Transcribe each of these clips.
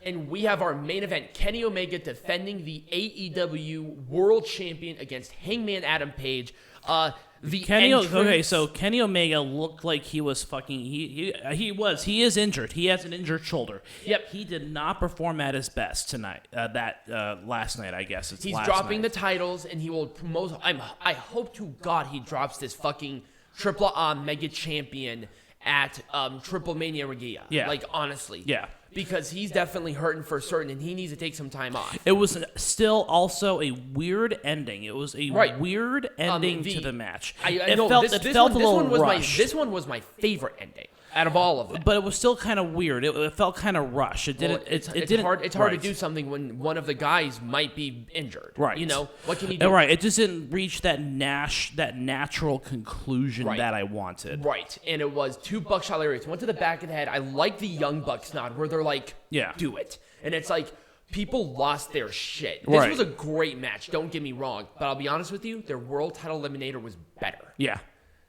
and we have our main event, Kenny Omega defending the AEW World Champion against Hangman Adam Page. Kenny Omega looked like he was fucking. He is injured. He has an injured shoulder. Yep. He did not perform at his best tonight. Last night, I guess he's dropping the titles, and he will. I hope to God he drops this fucking Triple Mega Champion at Triple Mania Regia. Yeah. Like honestly. Yeah. Because he's definitely hurting for certain, and he needs to take some time off. It was still also a weird ending. It was a weird ending to the match. It felt a little rushed. This one was my favorite ending out of all of them. But it was still kind of weird. It felt kind of rushed. It's hard to do something when one of the guys might be injured. Right. You know, what can you do? Right. It just didn't reach that natural conclusion that I wanted. Right. And it was 2 buckshot lariats. Went to the back of the head. I like the Young Bucks nod where they're like, do it. And it's like, people lost their shit. This was a great match. Don't get me wrong. But I'll be honest with you, their world title eliminator was better. Yeah.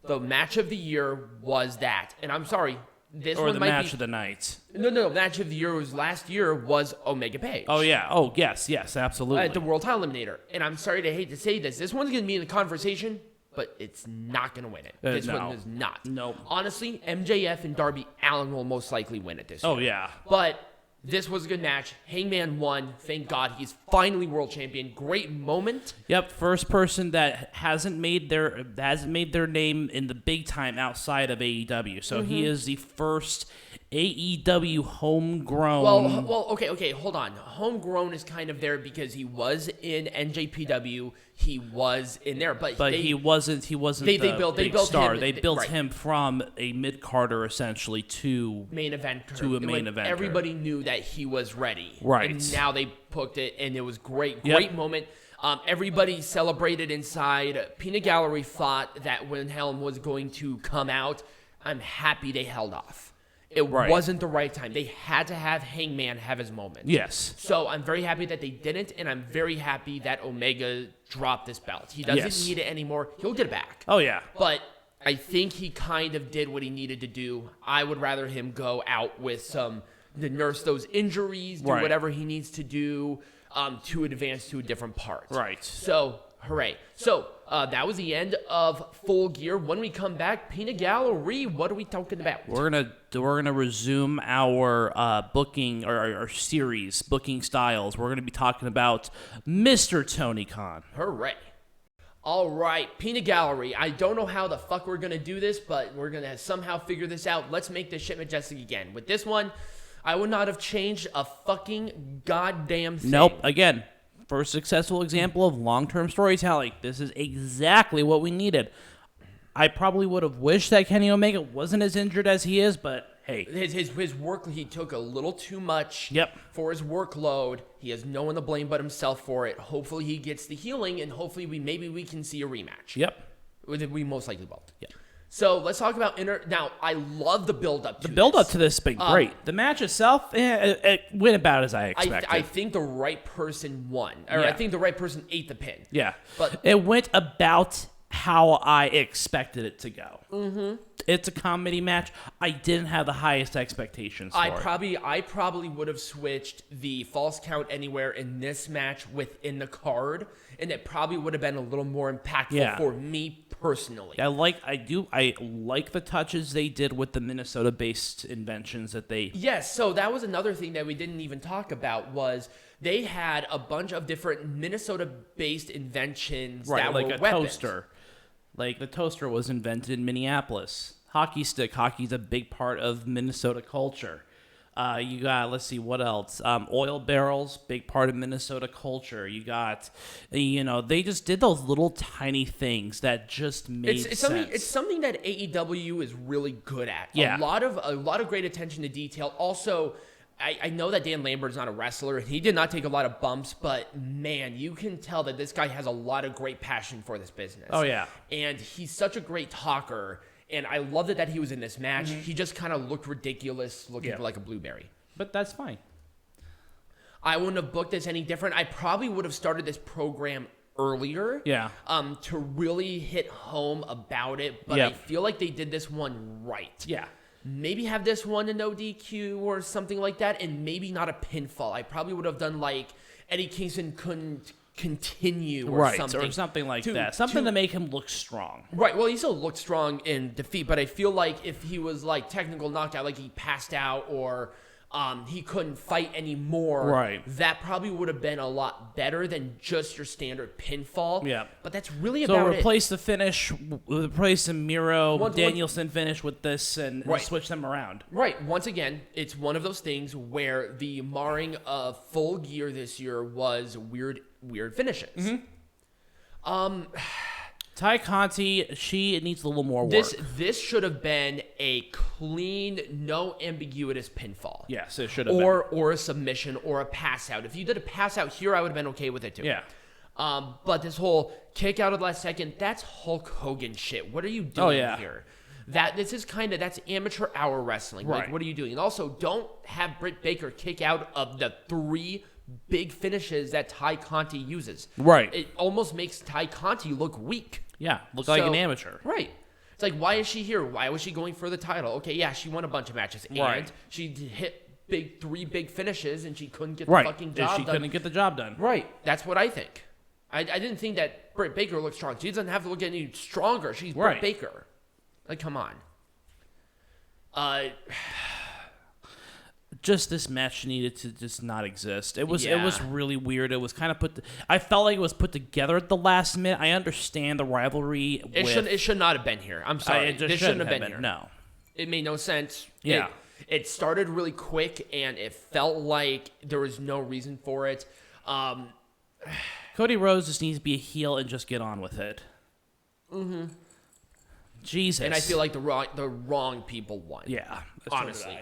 The match of the year was that. And I'm sorry, this or one the might match be, of the night. No. Match of the year was last year was Omega Page. Oh, yeah. Oh, yes, absolutely. At the world title eliminator. And I'm sorry to hate to say this. This one's going to be in the conversation, but it's not going to win it. This one is not. No. Honestly, MJF and Darby Allin will most likely win it this year. Oh, yeah. But this was a good match. Hangman won. Thank God he's finally world champion. Great moment. Yep, first person that hasn't made their name in the big time outside of AEW. So he is the first AEW homegrown. Well, okay, hold on. Homegrown is kind of there because he was in NJPW. He was in there, but he wasn't. They built star. They built him from a mid carder essentially to main event to a main event. Everybody knew that he was ready, right? And now they booked it, and it was great moment. Everybody celebrated inside. Peanut Gallery thought that Wilhelm was going to come out. I'm happy they held off. It wasn't the right time. They had to have Hangman have his moment. Yes. So I'm very happy that they didn't, and I'm very happy that Omega dropped this belt. He doesn't need it anymore. He'll get it back. Oh, yeah. But I think he kind of did what he needed to do. I would rather him go out with to nurse those injuries, do whatever he needs to do to advance to a different part. Right. So, hooray. So, that was the end of Full Gear. When we come back, Peanut Gallery, what are we talking about? We're gonna resume our booking or our series booking styles. We're gonna be talking about Mr. Tony Khan. Hooray! All right, Peanut Gallery. I don't know how the fuck we're gonna do this, but we're gonna somehow figure this out. Let's make this shit majestic again. With this one, I would not have changed a fucking goddamn thing. Nope. Again. First successful example of long-term storytelling. This is exactly what we needed. I probably would have wished that Kenny Omega wasn't as injured as he is, but hey. His work, he took a little too much for his workload. He has no one to blame but himself for it. Hopefully he gets the healing, and hopefully we can see a rematch. Yep. We most likely will. Yep. So let's talk about Now, I love the build-up to this. The build-up to this has been great. The match itself, it went about as I expected. I think the right person won. Or I think the right person ate the pin. Yeah. But it went about how I expected it to go. Mm-hmm. It's a comedy match. I didn't have the highest expectations for it. I probably would have switched the false count anywhere in this match within the card, and it probably would have been a little more impactful for me personally. I like the touches they did with the Minnesota-based inventions that they... Yes, so that was another thing that we didn't even talk about was they had a bunch of different Minnesota-based inventions that were weapons. Toaster. Like the toaster was invented in Minneapolis. Hockey stick. Hockey's a big part of Minnesota culture. You got, let's see, what else? Oil barrels, big part of Minnesota culture. You got, they just did those little tiny things that just made sense. It's something that AEW is really good at. Yeah. A lot of great attention to detail. Also, I know that Dan Lambert is not a wrestler. He did not take a lot of bumps, but man, you can tell that this guy has a lot of great passion for this business. Oh, yeah. And he's such a great talker. And I loved it that he was in this match. Mm-hmm. He just kind of looked ridiculous, looking like a blueberry. But that's fine. I wouldn't have booked this any different. I probably would have started this program earlier. Yeah. To really hit home about it. But I feel like they did this one right. Yeah. maybe have this one a no DQ or something like that, and maybe not a pinfall. I probably would have done like Eddie Kingston couldn't continue or something like that. Something to make him look strong. Right. Well, he still looked strong in defeat, but I feel like if he was like technical knockout, like he passed out or he couldn't fight anymore, that probably would have been a lot better than just your standard pinfall. Yeah. But that's really about it. So replace the finish, replace the Miro, Danielson finish with this and switch them around. Right. Once again, it's one of those things where the marring of Full Gear this year was weird finishes. Ty Conti, she needs a little more work. This should have been a clean, no ambiguous pinfall. Yes, it should have or a submission or a pass out. If you did a pass out here, I would have been okay with it too. Yeah. But this whole kick out at the last second, that's Hulk Hogan shit. What are you doing here? That's amateur hour wrestling. Right. Like, what are you doing? And also, don't have Britt Baker kick out of the 3 big finishes that Ty Conti uses. Right. It almost makes Ty Conti look weak. Yeah, look like an amateur. Right. It's like, why is she here? Why was she going for the title? Okay, yeah, she won a bunch of matches. And she hit 3 big finishes, and she couldn't get the fucking job done. She couldn't get the job done. Right. That's what I think. I didn't think that Britt Baker looked strong. She doesn't have to look any stronger. She's Britt Baker. Like, come on. Just this match needed to just not exist. It was really weird. It was kind of I felt like it was put together at the last minute. I understand the rivalry. It should not have been here. I'm sorry. This shouldn't have been here. No. It made no sense. Yeah. It started really quick, and it felt like there was no reason for it. Cody Rhodes just needs to be a heel and just get on with it. Mm-hmm. Jesus. And I feel like the wrong people won. Yeah. Honestly.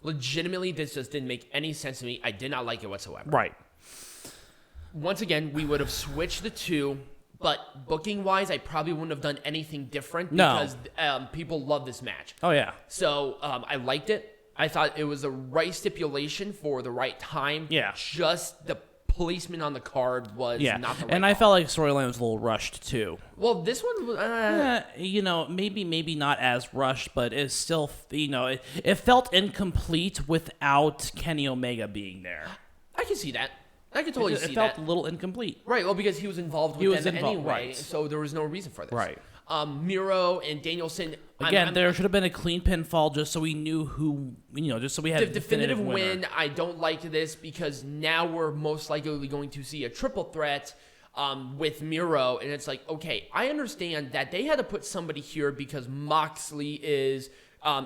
Legitimately, this just didn't make any sense to me. I did not like it whatsoever. Right. Once again, we would have switched the two, but booking-wise, I probably wouldn't have done anything different because people love this match. Oh, yeah. So I liked it. I thought it was the right stipulation for the right time. Yeah. Just the placement on the card was not the right and I felt like storyline was a little rushed, too. Well, this one was... maybe not as rushed, but it's still, it felt incomplete without Kenny Omega being there. I can see that. I can totally see that. It felt a little incomplete. Right, well, because he was involved with them anyway, so there was no reason for this. Right. Miro and Danielson... Again, there should have been a clean pinfall just so we knew who, just so we had a definitive win. I don't like this because now we're most likely going to see a triple threat with Miro, and it's like, okay, I understand that they had to put somebody here because Moxley is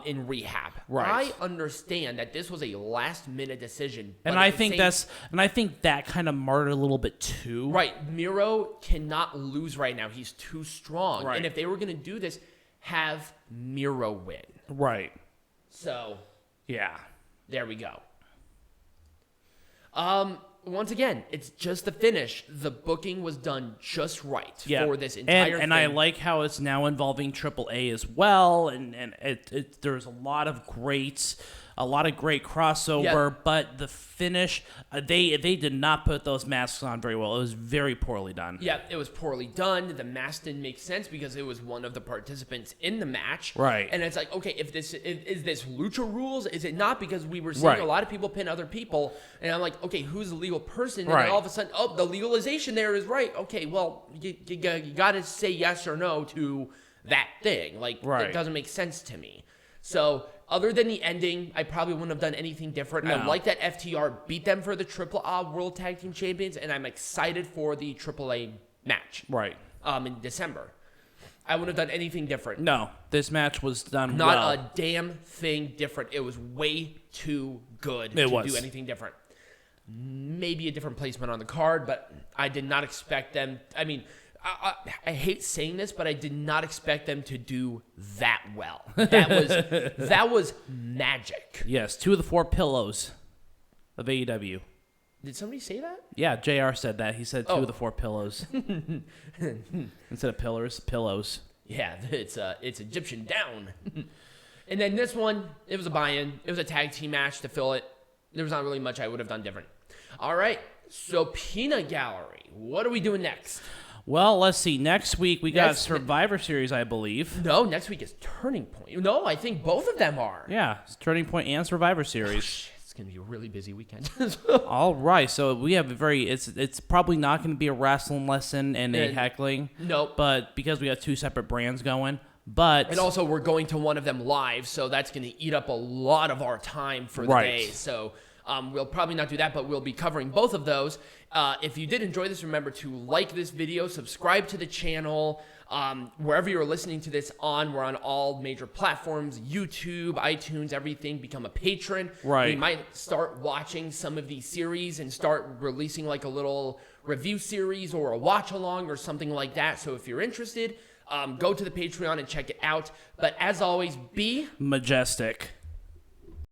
in rehab. Right. I understand that this was a last-minute decision, and I think that kind of marred a little bit too. Right, Miro cannot lose right now; he's too strong. Right. And if they were going to do this, have Miro win. Right. So, yeah, there we go. Once again, it's just the finish. The booking was done just right for this entire thing. And I like how it's now involving AAA as well. And there's a lot of great crossover. But the finish, they did not put those masks on very well. It was very poorly done. Yeah, it was poorly done. The mask didn't make sense because it was one of the participants in the match. Right. And it's like, okay, is this Lucha rules? Is it not? Because we were seeing a lot of people pin other people. And I'm like, okay, who's the legal person? And then all of a sudden, the legalization there is right. Okay, well, you got to say yes or no to that thing. Like, it doesn't make sense to me. So, other than the ending, I probably wouldn't have done anything different. No. I like that FTR beat them for the AAA World Tag Team Champions, and I'm excited for the AAA match. Right. In December. I wouldn't have done anything different. No, this match was done Not a damn thing different. It was way too good to do anything different. Maybe a different placement on the card, but I did not expect them. I mean, I hate saying this, but I did not expect them to do that well. That was magic. Yes, 2 of the 4 pillows of AEW. Did somebody say that? Yeah, JR said that. He said 2 of the 4 pillows. Instead of pillars, pillows. Yeah, it's Egyptian down. And then this one, it was a buy-in. It was a tag team match to fill it. There was not really much I would have done different. All right, so Peanut Gallery. What are we doing next? Well, let's see. Next week we got Survivor Series, I believe. No, next week is Turning Point. No, I think both of them are. Yeah, it's Turning Point and Survivor Series. It's going to be a really busy weekend. All right, so we have a very. It's probably not going to be a wrestling lesson and a heckling. Nope. But because we got two separate brands going. And also, we're going to one of them live, so that's going to eat up a lot of our time for the day. So we'll probably not do that, but we'll be covering both of those. If you did enjoy this, remember to like this video, subscribe to the channel. Wherever you're listening to this on, we're on all major platforms, YouTube, iTunes, everything. Become a patron. Right. We might start watching some of these series and start releasing like a little review series or a watch along or something like that. So if you're interested, go to the Patreon and check it out. But as always, be majestic.